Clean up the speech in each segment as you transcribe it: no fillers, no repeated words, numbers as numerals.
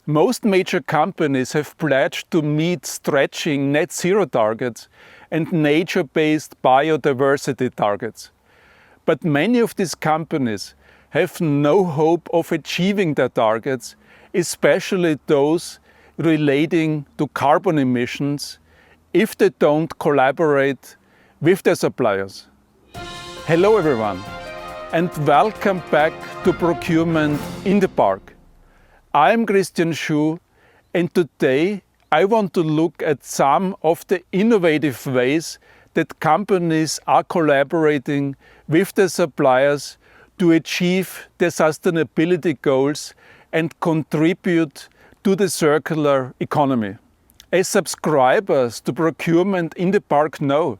Most major companies have pledged to meet stretching net zero targets and nature-based biodiversity targets. But many of these companies have no hope of achieving their targets, especially those relating to carbon emissions, if they don't collaborate with their suppliers. Hello everyone, and welcome back to Procurement in the Park. I'm Christian Schuh, and today I want to look at some of the innovative ways that companies are collaborating with their suppliers to achieve their sustainability goals and contribute to the circular economy. As subscribers to Procurement in the Park know,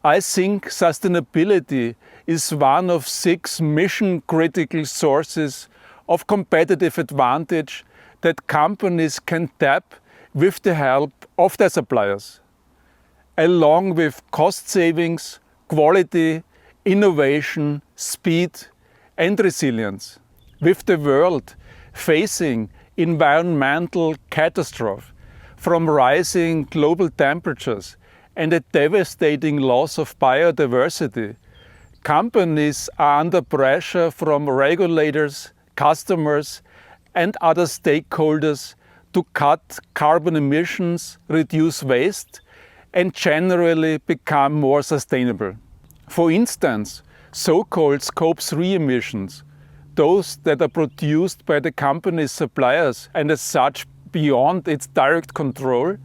I think sustainability is one of 6 mission-critical sources of competitive advantage that companies can tap with the help of their suppliers. Along with cost savings, quality, innovation, speed and resilience. With the world facing environmental catastrophe, from rising global temperatures and a devastating loss of biodiversity, companies are under pressure from regulators, customers and other stakeholders to cut carbon emissions, reduce waste and generally become more sustainable. For instance, so-called Scope 3 emissions, those that are produced by the company's suppliers and as such beyond its direct control,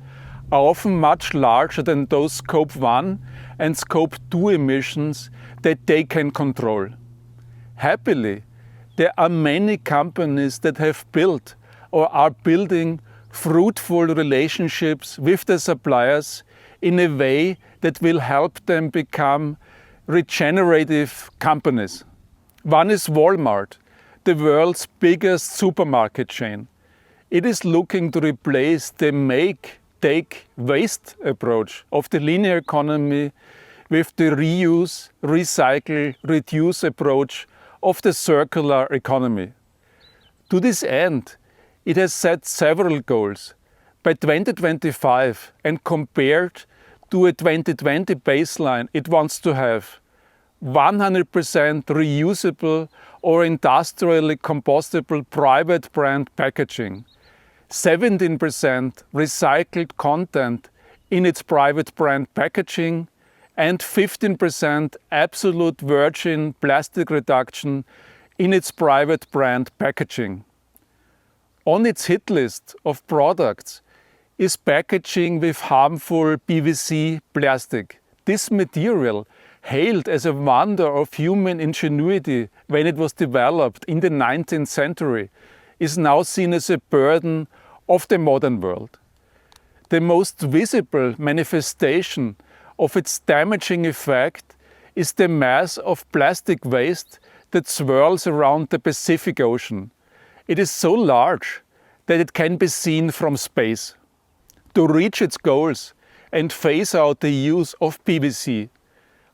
are often much larger than those Scope 1 and Scope 2 emissions that they can control. Happily, there are many companies that have built or are building fruitful relationships with their suppliers in a way that will help them become regenerative companies. One is Walmart, the world's biggest supermarket chain. It is looking to replace the make, take, waste approach of the linear economy with the reuse, recycle, reduce approach of the circular economy. To this end, it has set several goals. By 2025, and compared to a 2020 baseline, it wants to have 100% reusable or industrially compostable private brand packaging, 17% recycled content in its private brand packaging, and 15% absolute virgin plastic reduction in its private brand packaging. On its hit list of products is packaging with harmful PVC plastic. This material, hailed as a wonder of human ingenuity when it was developed in the 19th century, is now seen as a burden of the modern world. The most visible manifestation of its damaging effect is the mass of plastic waste that swirls around the Pacific Ocean. It is so large that it can be seen from space. To reach its goals and phase out the use of PVC,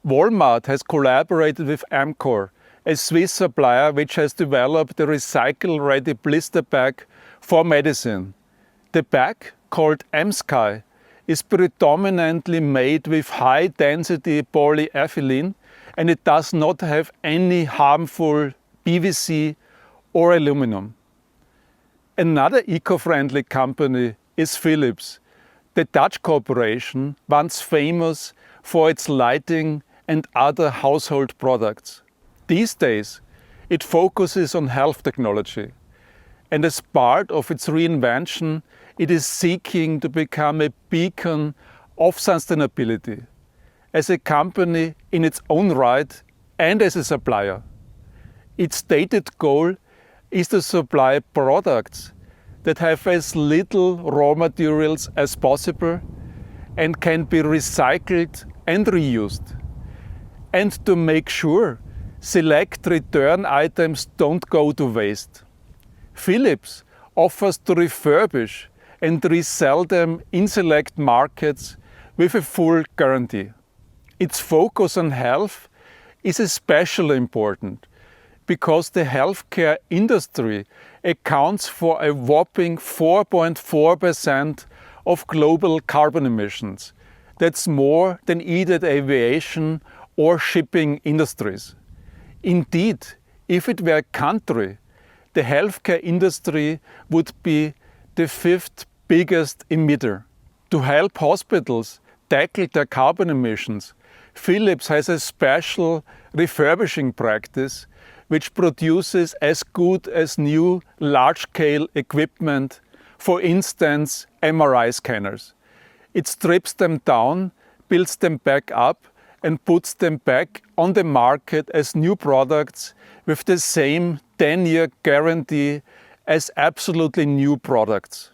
Walmart has collaborated with Amcor, a Swiss supplier which has developed a recycle-ready blister bag for medicine. The bag, called M-Sky, is predominantly made with high-density polyethylene, and it does not have any harmful PVC or aluminum. Another eco-friendly company is Philips, the Dutch corporation once famous for its lighting and other household products. These days, it focuses on health technology, and as part of its reinvention, it is seeking to become a beacon of sustainability, as a company in its own right and as a supplier. Its stated goal is to supply products that have as little raw materials as possible and can be recycled and reused, and to make sure select return items don't go to waste. Philips offers to refurbish and resell them in select markets with a full guarantee. Its focus on health is especially important because the healthcare industry accounts for a whopping 4.4% of global carbon emissions. That's more than either the aviation or shipping industries. Indeed, if it were a country, the healthcare industry would be the 5th biggest emitter. To help hospitals tackle their carbon emissions, Philips has a special refurbishing practice which produces as good as new large-scale equipment, for instance MRI scanners. It strips them down, builds them back up and puts them back on the market as new products with the same 10-year guarantee as absolutely new products.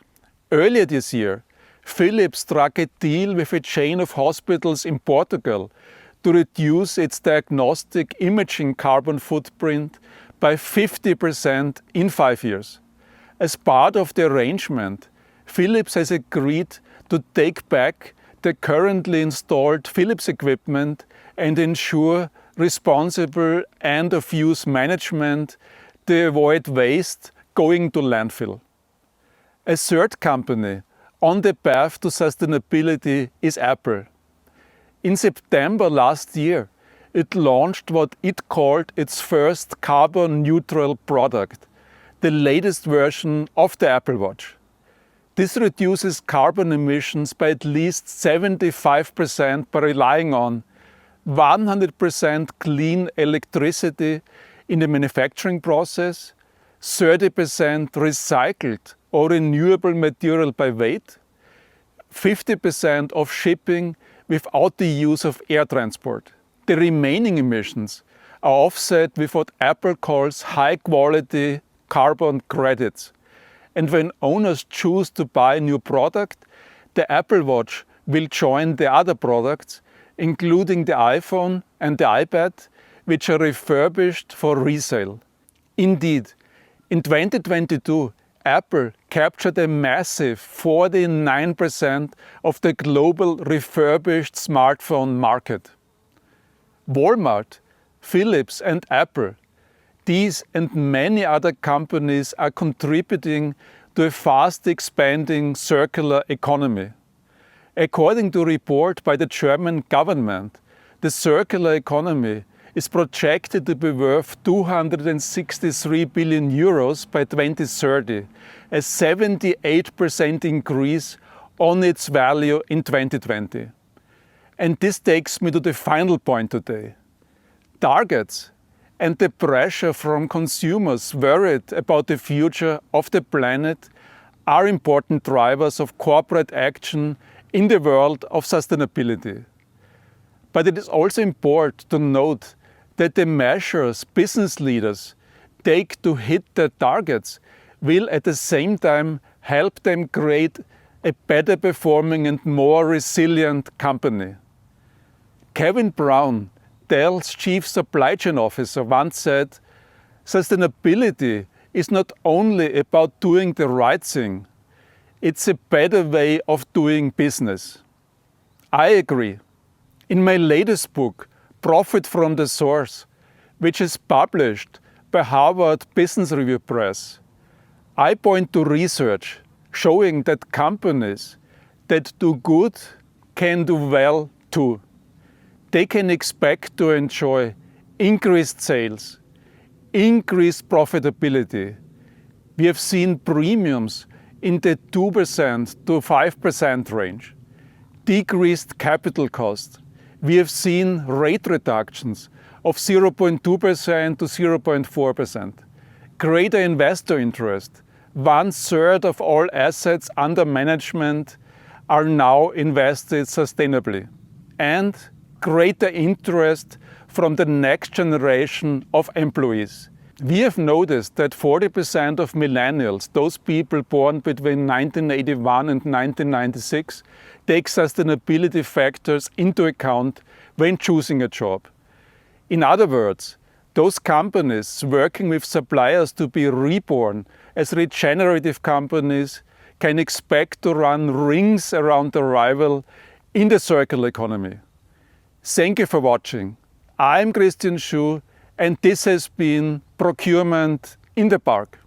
Earlier this year, Philips struck a deal with a chain of hospitals in Portugal to reduce its diagnostic imaging carbon footprint by 50% in 5 years. As part of the arrangement, Philips has agreed to take back the currently installed Philips equipment and ensure responsible end-of-use management to avoid waste going to landfill. A third company on the path to sustainability is Apple. In September last year, it launched what it called its first carbon-neutral product, the latest version of the Apple Watch. This reduces carbon emissions by at least 75% by relying on 100% clean electricity in the manufacturing process, 30% recycled or renewable material by weight, 50% of shipping without the use of air transport. The remaining emissions are offset with what Apple calls high-quality carbon credits. And when owners choose to buy a new product, the Apple Watch will join the other products, including the iPhone and the iPad, which are refurbished for resale. Indeed, in 2022, Apple captured a massive 49% of the global refurbished smartphone market. Walmart, Philips and Apple, these and many other companies are contributing to a fast expanding circular economy. According to a report by the German government, the circular economy is projected to be worth 263 billion euros by 2030, a 78% increase on its value in 2020. And this takes me to the final point today. Targets and the pressure from consumers worried about the future of the planet are important drivers of corporate action in the world of sustainability. But it is also important to note that the measures business leaders take to hit their targets will at the same time help them create a better performing and more resilient company. Kevin Brown, Dell's chief supply chain officer, once said, "Sustainability is not only about doing the right thing, it's a better way of doing business." I agree. In my latest book, Profit from the Source, which is published by Harvard Business Review Press, I point to research showing that companies that do good can do well too. They can expect to enjoy increased sales, increased profitability. We have seen premiums in the 2% to 5% range, decreased capital costs. We have seen rate reductions of 0.2% to 0.4%, greater investor interest. 1/3 of all assets under management are now invested sustainably, and greater interest from the next generation of employees. We have noticed that 40% of millennials, those people born between 1981 and 1996, take sustainability factors into account when choosing a job. In other words, those companies working with suppliers to be reborn as regenerative companies can expect to run rings around their rival in the circular economy. Thank you for watching. I'm Christian Schuh, And this has been Procurement in the Park.